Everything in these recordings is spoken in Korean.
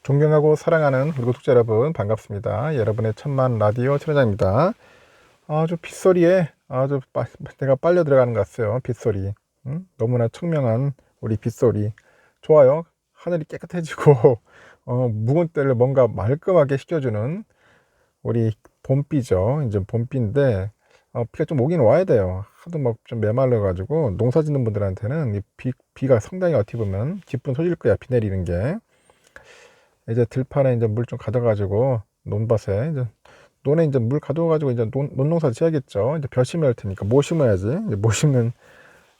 존경하고 사랑하는 우리 구독자 여러분 반갑습니다. 여러분의 천만 라디오 천회장입니다. 아주 빗소리에 내가 빨려 들어가는 것 같아요. 빗소리. 너무나 청명한 우리 빗소리. 좋아요. 하늘이 깨끗해지고 묵은 때를 뭔가 말끔하게 식혀주는 우리 봄비죠. 이제 봄비인데 비가 좀 오긴 와야 돼요. 하도 막 좀 메말라 가지고 농사 짓는 분들한테는 비가 상당히 어떻게 보면 기쁜 소리일 거야. 비 내리는 게. 이제 들판에 이제 물 좀 가져가지고 논밭에 이제 논에 이제 물 가져가지고 이제 논농사 지어야겠죠. 이제 벼 심어야 할 테니까 모 심어야지. 이제 모 심는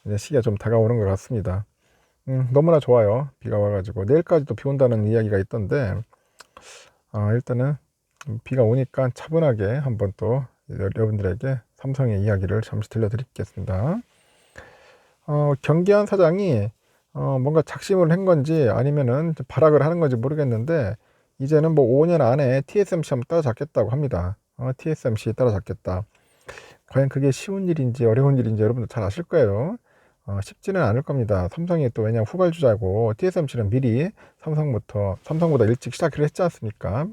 이제 시기가 좀 다가오는 것 같습니다. 너무나 좋아요. 비가 와가지고 내일까지도 비 온다는 이야기가 있던데 일단은 비가 오니까 차분하게 한번 또 여러분들에게 삼성의 이야기를 잠시 들려드리겠습니다. 경기한 사장이 뭔가 작심을 한 건지 아니면은 발악을 하는 건지 모르겠는데 이제는 뭐 5년 안에 TSMC 한번 따라잡겠다고 합니다. TSMC 따라잡겠다. 과연 그게 쉬운 일인지 어려운 일인지 여러분들 잘 아실 거예요. 쉽지는 않을 겁니다. 삼성이 또 왜냐면 후발주자고 TSMC는 미리 삼성보다 일찍 시작을 했지 않습니까?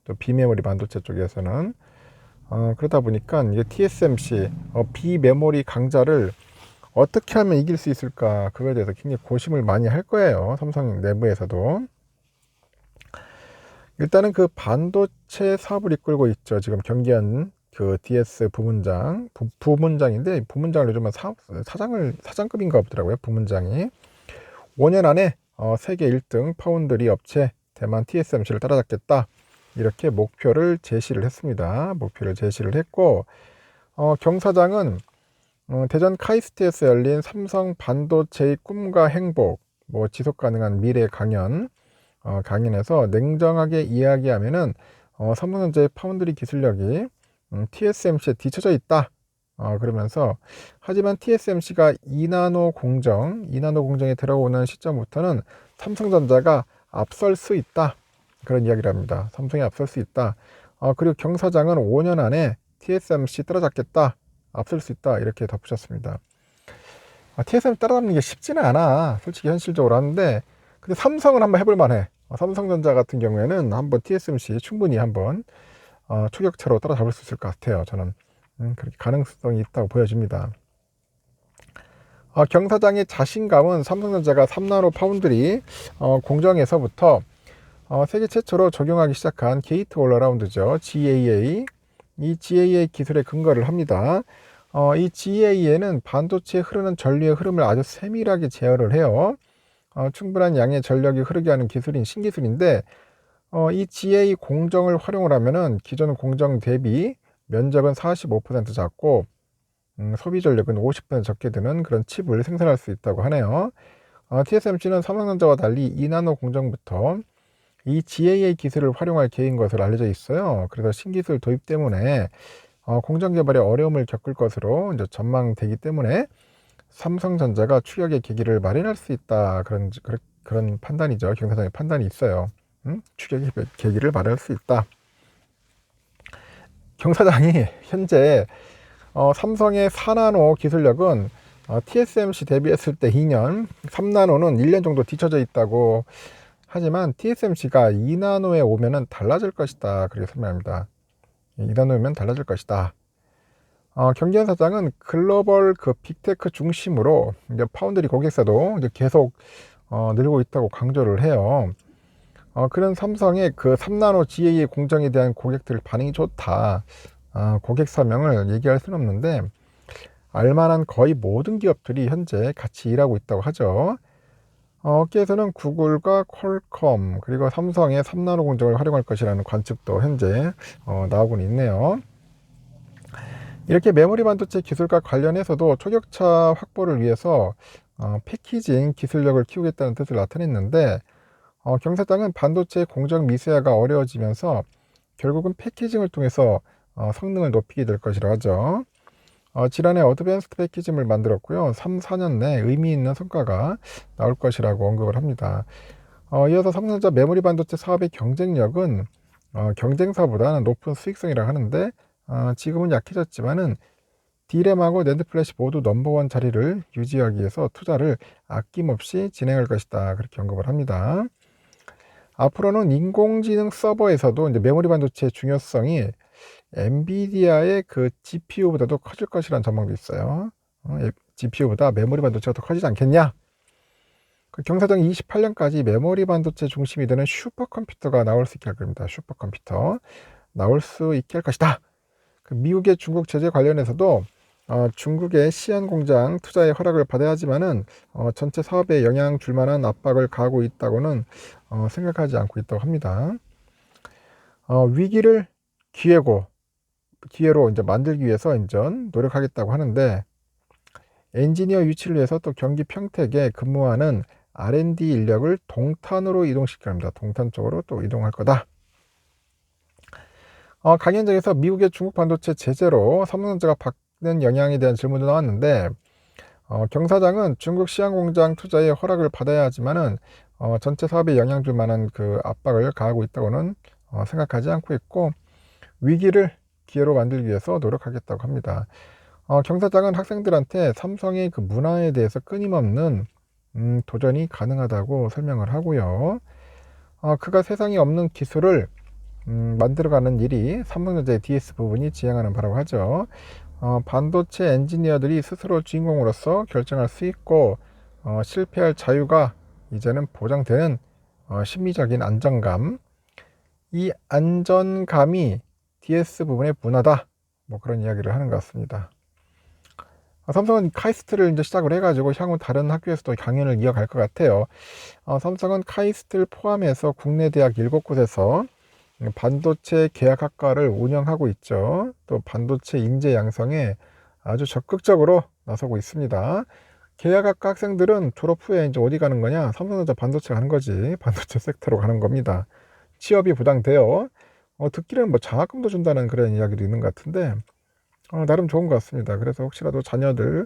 또 비메모리 반도체 쪽에서는 그러다 보니까 이게 TSMC 비메모리 강자를 어떻게 하면 이길 수 있을까, 그거에 대해서 굉장히 고심을 많이 할 거예요. 삼성 내부에서도. 일단은 그 반도체 사업을 이끌고 있죠. 지금 경기한 그 DS 부문장인데 부문장을 요즘은 사장급인가 보더라고요. 부문장이 5년 안에 세계 1등 파운드리 업체 대만 TSMC를 따라잡겠다, 이렇게 목표를 제시를 했습니다. 목표를 제시를 했고 경 사장은 대전 카이스트에서 열린 삼성 반도체의 꿈과 행복, 뭐 지속 가능한 미래 강연에서 냉정하게 이야기하면은 삼성전자의 파운드리 기술력이 TSMC에 뒤처져 있다. 그러면서 하지만 TSMC가 2나노 공정에 들어오는 시점부터는 삼성전자가 앞설 수 있다. 그런 이야기를 합니다. 삼성이 앞설 수 있다. 그리고 경 사장은 5년 안에 TSMC 따라잡겠다, 앞설 수 있다, 이렇게 덧붙였습니다. TSMC 따라잡는 게 쉽지는 않아, 솔직히 현실적으로 하는데, 근데 삼성은 한번 해볼 만해. 삼성전자 같은 경우에는 한번 TSMC 충분히 한번 추격차로 따라잡을 수 있을 것 같아요. 저는 그렇게 가능성이 있다고 보여집니다. 경 사장의 자신감은 삼성전자가 3나노 파운드리 공정에서부터 세계 최초로 적용하기 시작한 게이트 올어라운드죠. GAA. 이 GAA 기술에 근거를 합니다. 이 GAA는 반도체에 흐르는 전류의 흐름을 아주 세밀하게 제어를 해요. 충분한 양의 전력이 흐르게 하는 기술인 신기술인데 이 GAA 공정을 활용을 하면은 기존 공정 대비 면적은 45% 작고 소비 전력은 50% 적게 드는 그런 칩을 생산할 수 있다고 하네요. TSMC는 삼성전자와 달리 2나노 공정부터 이 GAA 기술을 활용할 계획인 것으로 알려져 있어요. 그래서 신기술 도입 때문에 공정 개발에 어려움을 겪을 것으로 이제 전망되기 때문에 삼성전자가 추격의 계기를 마련할 수 있다. 그런 판단이죠. 경 사장의 판단이 있어요. 추격의 계기를 마련할 수 있다. 경 사장이 현재 삼성의 4나노 기술력은 TSMC 대비했을 때 2년, 3나노는 1년 정도 뒤쳐져 있다고 하지만 TSMC가 2나노에 오면은 달라질 것이다, 그렇게 설명합니다. 2나노면 달라질 것이다. 경기현 사장은 글로벌 그 빅테크 중심으로 이제 파운드리 고객사도 이제 계속 늘고 있다고 강조를 해요. 그런 삼성의 그 3나노 GAA 공정에 대한 고객들 반응이 좋다. 고객 사명을 얘기할 수는 없는데 알만한 거의 모든 기업들이 현재 같이 일하고 있다고 하죠. 업계에서는 구글과 퀄컴 그리고 삼성의 3나노 공정을 활용할 것이라는 관측도 현재 나오고는 있네요. 이렇게 메모리 반도체 기술과 관련해서도 초격차 확보를 위해서 패키징 기술력을 키우겠다는 뜻을 나타냈는데 경 사장은 반도체 공정 미세화가 어려워지면서 결국은 패키징을 통해서 성능을 높이게 될 것이라 하죠. 지난해 어드밴스드 패키징을 만들었고요. 3, 4년 내 의미 있는 성과가 나올 것이라고 언급을 합니다. 이어서 삼성전자 메모리 반도체 사업의 경쟁력은 경쟁사보다는 높은 수익성이라 하는데 지금은 약해졌지만은 D램하고 낸드 플래시 모두 넘버원 자리를 유지하기 위해서 투자를 아낌없이 진행할 것이다, 그렇게 언급을 합니다. 앞으로는 인공지능 서버에서도 이제 메모리 반도체의 중요성이 엔비디아의 그 GPU보다도 커질 것이라는 전망도 있어요. GPU보다 메모리 반도체가 더 커지지 않겠냐? 그 경사정이 28년까지 메모리 반도체 중심이 되는 슈퍼컴퓨터가 나올 수 있게 할 겁니다. 슈퍼컴퓨터 나올 수 있게 할 것이다. 그 미국의 중국 제재 관련해서도 중국의 시안 공장 투자의 허락을 받아야 하지만은 전체 사업에 영향 줄 만한 압박을 가하고 있다고는 생각하지 않고 있다고 합니다. 위기를 기회로 이제 만들기 위해서 이제 노력하겠다고 하는데, 엔지니어 유치를 위해서 또 경기 평택에 근무하는 R&D 인력을 동탄으로 이동시킬 겁니다. 동탄 쪽으로 또 이동할 거다. 강연장에서 미국의 중국 반도체 제재로 삼성전자가 받는 영향에 대한 질문도 나왔는데, 경사장은 중국 시안 공장 투자에 허락을 받아야 하지만은 전체 사업에 영향 줄 만한 그 압박을 가하고 있다고는 생각하지 않고 있고, 위기를 기회로 만들기 위해서 노력하겠다고 합니다. 경사장은 학생들한테 삼성의 그 문화에 대해서 끊임없는 도전이 가능하다고 설명을 하고요. 그가 세상에 없는 기술을 만들어가는 일이 삼성전자의 DS 부분이 지향하는 바라고 하죠. 반도체 엔지니어들이 스스로 주인공으로서 결정할 수 있고 실패할 자유가 이제는 보장되는 심리적인 안정감, 이 안전감이 DS 부분의 문화다, 뭐 그런 이야기를 하는 것 같습니다. 삼성은 카이스트를 이제 시작을 해가지고 향후 다른 학교에서도 강연을 이어갈 것 같아요. 삼성은 카이스트를 포함해서 국내 대학 7곳에서 반도체 계약학과를 운영하고 있죠. 또 반도체 인재 양성에 아주 적극적으로 나서고 있습니다. 계약학과 학생들은 졸업 후에 이제 어디 가는 거냐? 삼성전자 반도체 가는 거지. 반도체 섹터로 가는 겁니다. 취업이 보장돼요. 듣기로는 뭐 장학금도 준다는 그런 이야기도 있는 것 같은데, 나름 좋은 것 같습니다. 그래서 혹시라도 자녀들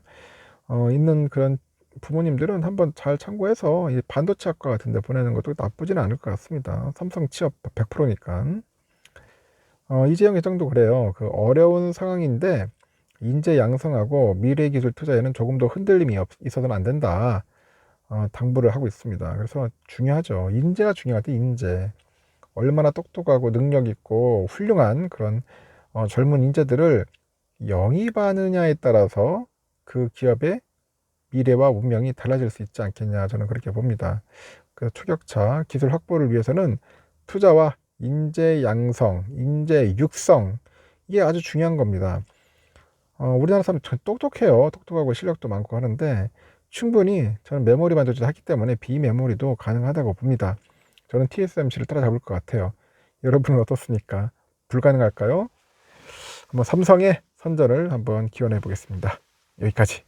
있는 그런 부모님들은 한번 잘 참고해서 이 반도체 학과 같은 데 보내는 것도 나쁘지는 않을 것 같습니다. 삼성 취업 100%니까. 이재용 회장도 그래요. 그 어려운 상황인데 인재 양성하고 미래 기술 투자에는 조금 더 흔들림이 있어서는 안 된다, 당부를 하고 있습니다. 그래서 중요하죠. 인재가 중요하대. 인재. 얼마나 똑똑하고 능력 있고 훌륭한 그런 젊은 인재들을 영입하느냐에 따라서 그 기업의 미래와 운명이 달라질 수 있지 않겠냐, 저는 그렇게 봅니다. 그 초격차 기술 확보를 위해서는 투자와 인재 양성, 인재 육성, 이게 아주 중요한 겁니다. 우리나라 사람 똑똑해요. 똑똑하고 실력도 많고 하는데 충분히 저는 메모리 반도체를 하기 때문에 비메모리도 가능하다고 봅니다. 저는 TSMC를 따라잡을 것 같아요. 여러분은 어떻습니까? 불가능할까요? 한번 삼성의 선전을 한번 기원해 보겠습니다. 여기까지.